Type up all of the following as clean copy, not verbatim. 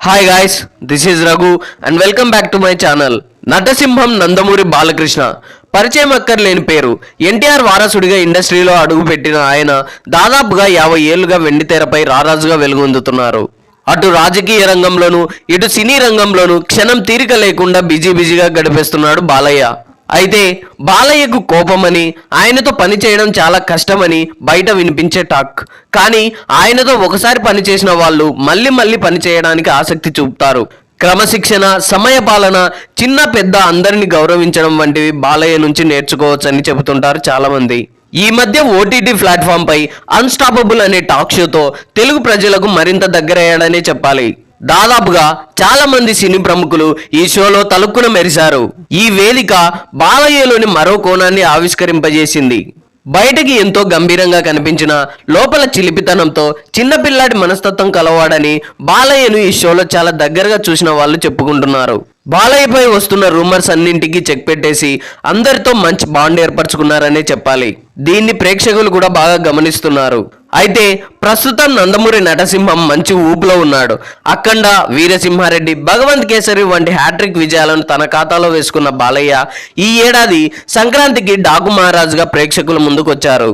Hi guys, this is Raghu and welcome back to my channel. నటసింహం నందమూరి బాలకృష్ణ పరిచయం అక్కర్లేని పేరు. ఎన్టీఆర్ వారసుడిగా ఇండస్ట్రీలో అడుగుపెట్టిన ఆయన దాదాపుగా 50 ఏళ్లుగా వెండితెరపై రారాజుగా వెలుగొందుతున్నారు. అటు రాజకీయ రంగంలోనూ ఇటు సినీ రంగంలోనూ క్షణం తీరిక లేకుండా బిజీగా గడిపేస్తున్నాడు బాలయ్య. అయితే బాలయ్యకు కోపమని, ఆయనతో పని చేయడం చాలా కష్టమని బయట వినిపించే టాక్. కానీ ఆయనతో ఒకసారి పని చేసిన వాళ్ళు మళ్ళీ పని చేయడానికి ఆసక్తి చూపుతారు. క్రమశిక్షణ, సమయపాలన, చిన్న పెద్ద అందరిని గౌరవించడం వంటివి బాలయ్య నుంచి నేర్చుకోవచ్చని చెబుతుంటారు చాలామంది. ఈ మధ్య ఓటీటీ ప్లాట్ఫామ్ పై అన్స్టాపబుల్ అనే టాక్ షోతో తెలుగు ప్రజలకు మరింత దగ్గరయ్యాడనే చెప్పాలి. దాదాపుగా చాలా మంది సినీ ప్రముఖులు ఈ షోలో తలుక్కున మెరిశారు. ఈ వేదిక బాలయ్యలోని మరో కోణాన్ని ఆవిష్కరింపజేసింది. బయటకి ఎంతో గంభీరంగా కనిపించిన లోపల చిలిపితనంతో చిన్నపిల్లాడి మనస్తత్వం కలవాడని బాలయ్యను ఈ షోలో చాలా దగ్గరగా చూసిన వాళ్ళు చెప్పుకుంటున్నారు. బాలయ్యపై వస్తున్న రూమర్స్ అన్నింటికి చెక్ పెట్టేసి అందరితో మంచి బాండ్ ఏర్పరచుకున్నారనే చెప్పాలి. దీన్ని ప్రేక్షకులు కూడా బాగా గమనిస్తున్నారు. అయితే ప్రస్తుతం నందమూరి నటసింహం మంచి ఊపులో ఉన్నాడు. అఖండ, వీరసింహారెడ్డి, భగవంత్ కేసరి వంటి హ్యాట్రిక్ విజయాలను తన ఖాతాలో వేసుకున్న బాలయ్య ఈ ఏడాది సంక్రాంతికి డాకు మహారాజుగా ప్రేక్షకుల ముందుకొచ్చారు.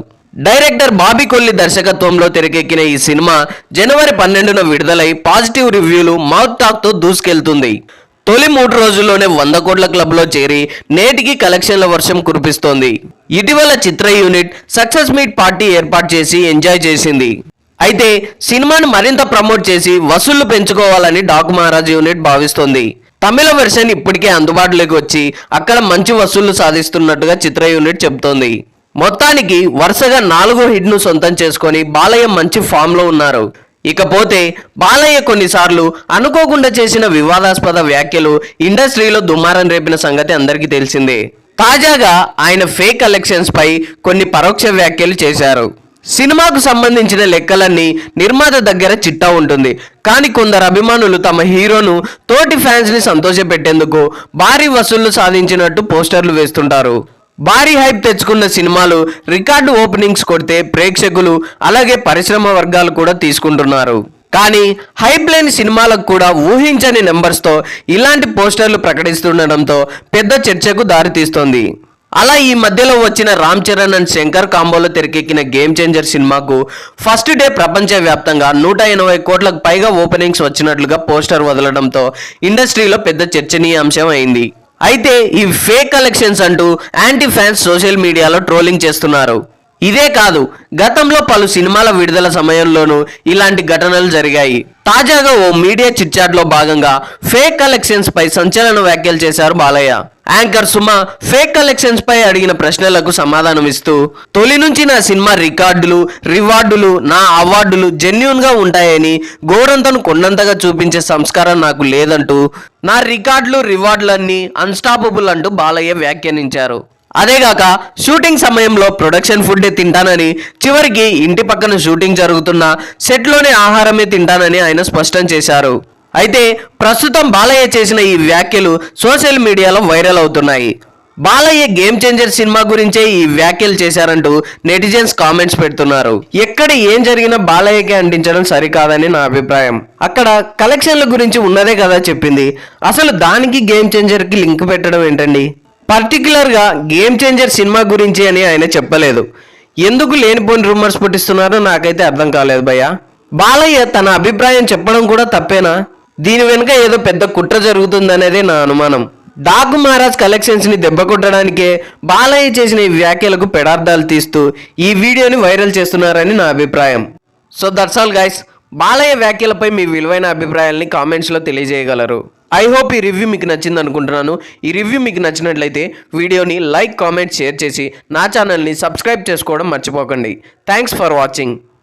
డైరెక్టర్ బాబీ కొల్లి దర్శకత్వంలో తెరకెక్కిన ఈ సినిమా జనవరి 12న విడుదలై పాజిటివ్ రివ్యూలు, మౌత్ టాక్తో దూసుకెళ్తుంది. తొలి 3 రోజుల్లోనే 100 కోట్ల క్లబ్లో చేరి నేటికి కలెక్షన్ల వర్షం కురిపిస్తోంది. ఇటీవల చిత్ర యూనిట్ సక్సెస్ మీట్ పార్టీ ఏర్పాటు చేసి ఎంజాయ్ చేసింది. అయితే సినిమాను మరింత ప్రమోట్ చేసి వసూళ్లు పెంచుకోవాలని డాకు మహారాజ్ యూనిట్ భావిస్తోంది. తమిళ వెర్షన్ ఇప్పటికే అందుబాటులోకి వచ్చి అక్కడ మంచి వసూళ్లు సాధిస్తున్నట్టుగా చిత్ర యూనిట్ చెబుతోంది. మొత్తానికి వరుసగా 4 హిట్ను సొంతం చేసుకొని బాలయ్య మంచి ఫామ్లో ఉన్నారు. ఇకపోతే బాలయ్య కొన్నిసార్లు అనుకోకుండా చేసిన వివాదాస్పద వ్యాఖ్యలు ఇండస్ట్రీలో దుమారం రేపిన సంగతి అందరికీ తెలిసిందే. తాజాగా ఆయన ఫేక్ కలెక్షన్స్ పై కొన్ని పరోక్ష వ్యాఖ్యలు చేశారు. సినిమాకు సంబంధించిన లెక్కలన్నీ నిర్మాత దగ్గర చిట్టా ఉంటుంది. కానీ కొందరు అభిమానులు తమ హీరోను తోటి ఫ్యాన్స్ ని సంతోషపెట్టేందుకు భారీ వసూళ్లు సాధించినట్టు పోస్టర్లు వేస్తుంటారు. భారీ హైప్ తెచ్చుకున్న సినిమాలు రికార్డు ఓపెనింగ్స్ కొడితే ప్రేక్షకులు అలాగే పరిశ్రమ వర్గాలు కూడా తీసుకుంటున్నారు. కానీ హైప్ లేని సినిమాలకు కూడా ఊహించని నెంబర్స్తో ఇలాంటి పోస్టర్లు ప్రకటిస్తుండడంతో పెద్ద చర్చకు దారితీస్తోంది. అలా ఈ మధ్యలో వచ్చిన రామ్ చరణ్ అండ్ శంకర్ కాంబోలో తెరకెక్కిన గేమ్ చేంజర్ సినిమాకు ఫస్ట్ డే ప్రపంచవ్యాప్తంగా 180 కోట్లకు పైగా ఓపెనింగ్స్ వచ్చినట్లుగా పోస్టర్ వదలడంతో ఇండస్ట్రీలో పెద్ద చర్చనీయాంశం అయింది. అయితే ఈ ఫేక్ కలెక్షన్స్ అంటూ యాంటీ ఫ్యాన్స్ సోషల్ మీడియాలో ట్రోలింగ్ చేస్తున్నారు. ఇదే కాదు, గతంలో పలు సినిమాల విడుదల సమయంలోనూ ఇలాంటి ఘటనలు జరిగాయి. తాజాగా ఓ మీడియా చిట్చాట్లో భాగంగా ఫేక్ కలెక్షన్స్ పై సంచలన వ్యాఖ్యలు చేశారు Balayya. Anchor Suma fake collections పై అడిగిన ప్రశ్నలకు సమాధానం ఇస్తూ, తొలి నుంచి నా సినిమా రికార్డులు, రివార్డులు, నా అవార్డులు జెన్యూన్ గా ఉంటాయని గోరంతను కొండంతగా చూపించే సంస్కారం నాకు లేదంటూ, నా రికార్డులు, రివార్డులన్నీ అన్స్టాపబుల్ అంటూ బాలయ్య వ్యాఖ్యానించారు. అదేగాక షూటింగ్ సమయంలో ప్రొడక్షన్ ఫుడ్డే తింటానని, చివరికి ఇంటి పక్కన షూటింగ్ జరుగుతున్న సెట్లోనే ఆహారమే తింటానని ఆయన స్పష్టం చేశారు. అయితే ప్రస్తుతం బాలయ్య చేసిన ఈ వ్యాఖ్యలు సోషల్ మీడియాలో వైరల్ అవుతున్నాయి. బాలయ్య గేమ్ చేంజర్ సినిమా గురించే ఈ వ్యాఖ్యలు చేశారంటూ నెటిజన్స్ కామెంట్స్ పెడుతున్నారు. ఎక్కడ ఏం జరిగినా బాలయ్యకి అంటించడం సరికాదని నా అభిప్రాయం. అక్కడ కలెక్షన్ల గురించి ఉన్నదే కదా చెప్పింది, అసలు దానికి గేమ్ చేంజర్కి లింక్ పెట్టడం ఏంటండి? పర్టికులర్గా గేమ్ చేంజర్ సినిమా గురించి అని ఆయన చెప్పలేదు. ఎందుకు లేనిపోని రూమర్స్ పుట్టిస్తున్నారో నాకైతే అర్థం కాలేదు భయ్య. బాలయ్య తన అభిప్రాయం చెప్పడం కూడా తప్పేనా? దీని వెనుక ఏదో పెద్ద కుట్ర జరుగుతుందనేదే నా అనుమానం. డాకు మహారాజ్ కలెక్షన్స్ ని దెబ్బ కొట్టడానికే బాలయ్య చేసిన ఈ వ్యాఖ్యలకు పెడార్థాలు తీస్తూ ఈ వీడియోని వైరల్ చేస్తున్నారని నా అభిప్రాయం. So that's all guys. Balayya వ్యాఖ్యలపై మీ విలువైన అభిప్రాయాల్ని కామెంట్స్లో తెలియజేయగలరు. ఐ హోప్ ఈ రివ్యూ మీకు నచ్చింది అనుకుంటున్నాను. ఈ రివ్యూ మీకు నచ్చినట్లయితే వీడియోని లైక్, కామెంట్, షేర్ చేసి నా ఛానల్ని సబ్స్క్రైబ్ చేసుకోవడం మర్చిపోకండి. Thanks for watching.